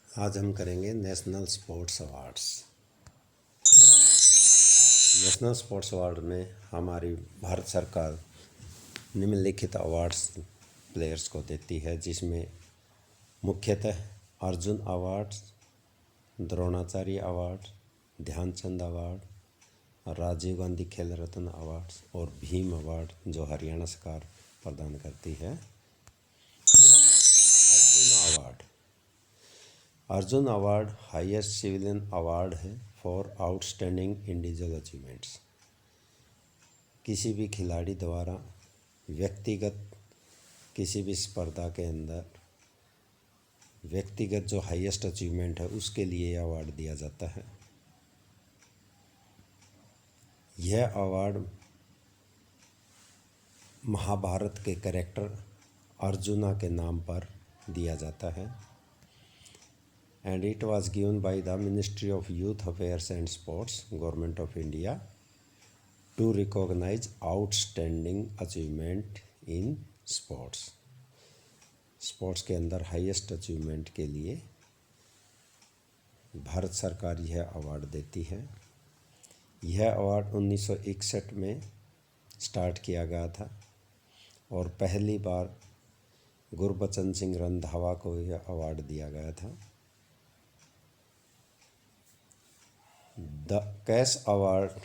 आज हम करेंगे national sports awards. National sports award में हमारी भारत सरकार निम्नलिखित अवार्ड्स प्लेयर्स को देती है, जिसमें मुख्यतः Arjun award, Dronacharya award, Dhyanchand award, Rajiv Gandhi Khel Ratna award और भीम अवार्ड जो हरियाणा सरकार प्रदान करती है। Arjun award Arjun award highest civilian award है फॉर आउटस्टैंडिंग इंडिविजुअल अचीवमेंट्स। किसी भी खिलाड़ी द्वारा व्यक्तिगत किसी भी स्पर्धा के अंदर व्यक्तिगत जो हाईएस्ट अचीवमेंट है उसके लिए अवार्ड दिया जाता है। यह अवार्ड महाभारत के कैरेक्टर अर्जुना के नाम पर दिया जाता है and it was given by the Ministry of Youth Affairs and Sports, Government of India, to recognize outstanding achievement in sports. Sports के अंदर हाईएस्ट अचीवमेंट के लिए भारत सरकार यह अवार्ड देती है। यह अवार्ड 1961 में स्टार्ट किया गया था और पहली बार गुरबचन सिंह रंधावा को यह अवार्ड दिया गया था। The cash award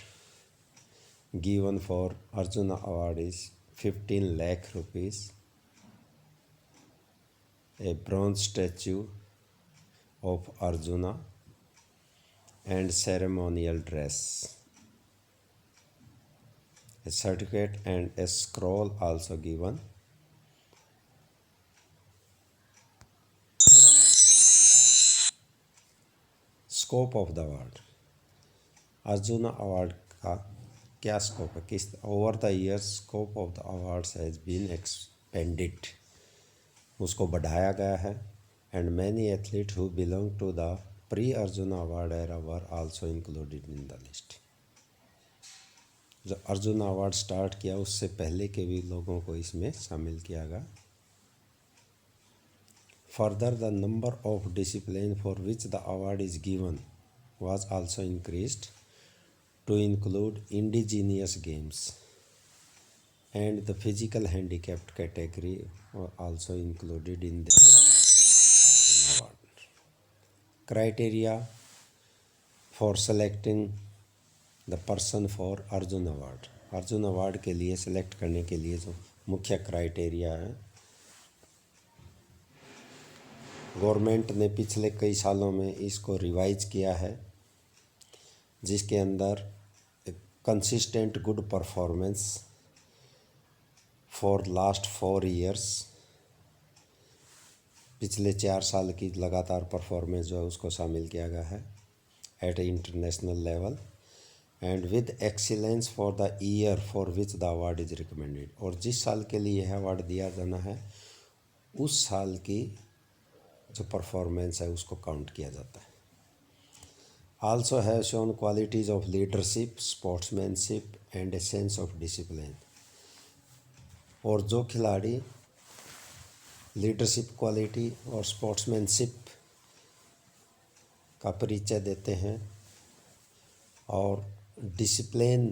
given for Arjuna award is 15 lakh rupees, a bronze statue of Arjuna and ceremonial dress. A certificate and a scroll also given. Scope of the award. Arjuna award का क्या scope है? किस over the years scope of the awards has been expanded, उसको बढ़ाया गया है। And many athlete who belong to the pre Arjuna award era were also included in the list. जो Arjuna award start किया उससे पहले के भी लोगों को इसमें शामिल किया गया। Further the number of discipline for which the award is given was also increased to include indigenous games, and the physical handicapped category were also included in the award. Criteria for selecting the person for Arjun Award. Arjun award के लिए select करने के लिए जो मुख्य criteria है, government ने पिछले कई सालों में इसको रिवाइज किया है, जिसके अंदर consistent good performance for last 4 years, पिछले 4 साल की लगातार परफॉर्मेंस जो है उसको शामिल किया गया है at international level, and with excellence for the year for which the award is recommended. और जिस साल के लिए यह अवार्ड दिया जाना है उस साल की जो परफॉर्मेंस है उसको काउंट किया जाता है। Also has shown qualities of leadership, sportsmanship and a sense of discipline. और जो खिलाड़ी लीडरशिप क्वालिटी और स्पोर्ट्समैनशिप का परिचय देते हैं और डिसिप्लिन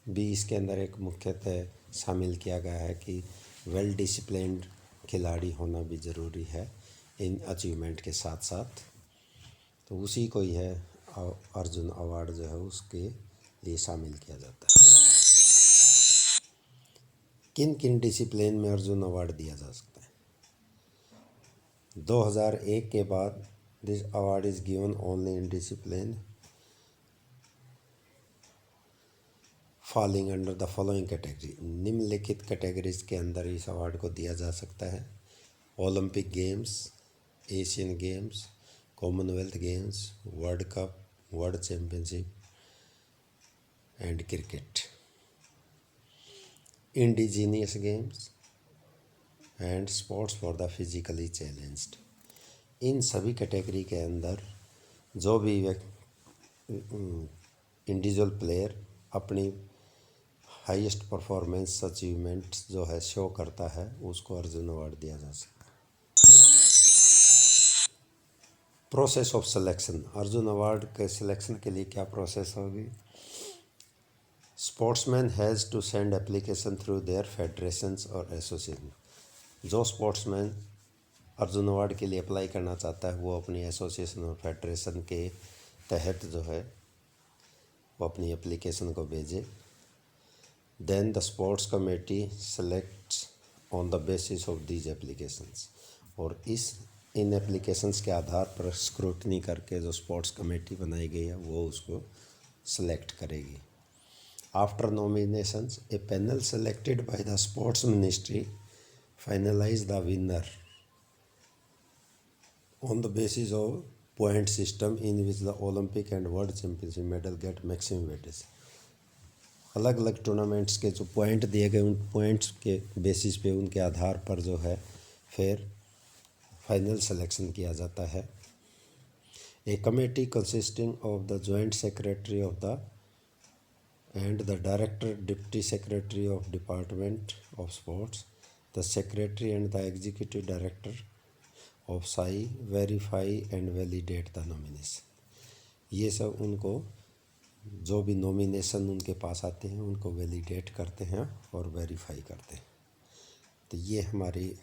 भी इसके अंदर एक मुख्यतः शामिल किया गया है कि वेल डिसिप्लिन्ड खिलाड़ी होना भी ज़रूरी है इन अचीवमेंट के साथ साथ। तो उसी को ही है अर्जुन अवार्ड जो है उसके लिए शामिल किया जाता है। किन किन डिसिप्लिन में अर्जुन अवार्ड दिया जा सकता है? 2001 के बाद this award is given only in discipline falling under the following category. निम्नलिखित कैटेगरीज के अंदर इस अवार्ड को दिया जा सकता है: Olympic games, Asian games, Commonwealth games, world cup, world championship and cricket, indigenous games and sports for the physically challenged. इन सभी कैटेगरी के अंदर जो भी इंडिविजुअल प्लेयर अपनी हाईएस्ट परफॉर्मेंस अचीवमेंट जो है शो करता है उसको अर्जुन अवार्ड दिया जा सकता है। Process of selection, Arjun award के सिलेक्शन के लिए क्या प्रोसेस होगी? Sportsman has to send application through their federations और एसोसिएशन। जो स्पोर्ट्समैन अर्जुन अवार्ड के लिए अप्लाई करना चाहता है वो अपनी एसोसिएशन और फेडरेशन के तहत जो है वो अपनी एप्लीकेशन को भेजे। Then the sports committee selects on the basis of these applications, और इन एप्लीकेशंस के आधार पर स्क्रूटनी करके जो स्पोर्ट्स कमेटी बनाई गई है वो उसको सेलेक्ट करेगी। After nominations a panel selected by the sports ministry finalize the winner on the basis of point system in which the Olympic and World Championship medal get maximum weightage। अलग अलग tournaments के जो point दिए गए उन points के basis पे उनके आधार पर जो है फिर फाइनल सिलेक्शन किया जाता है। ए committee consisting of the joint secretary of the end the director deputy secretary of department of sports, the secretary and the executive director of Sai verify and validate the nomination. ये सब उनको जो भी nomination उनके पास आते हैं उनको वैलिडेट करते हैं और वेरीफाई करते हैं। तो ये हमारी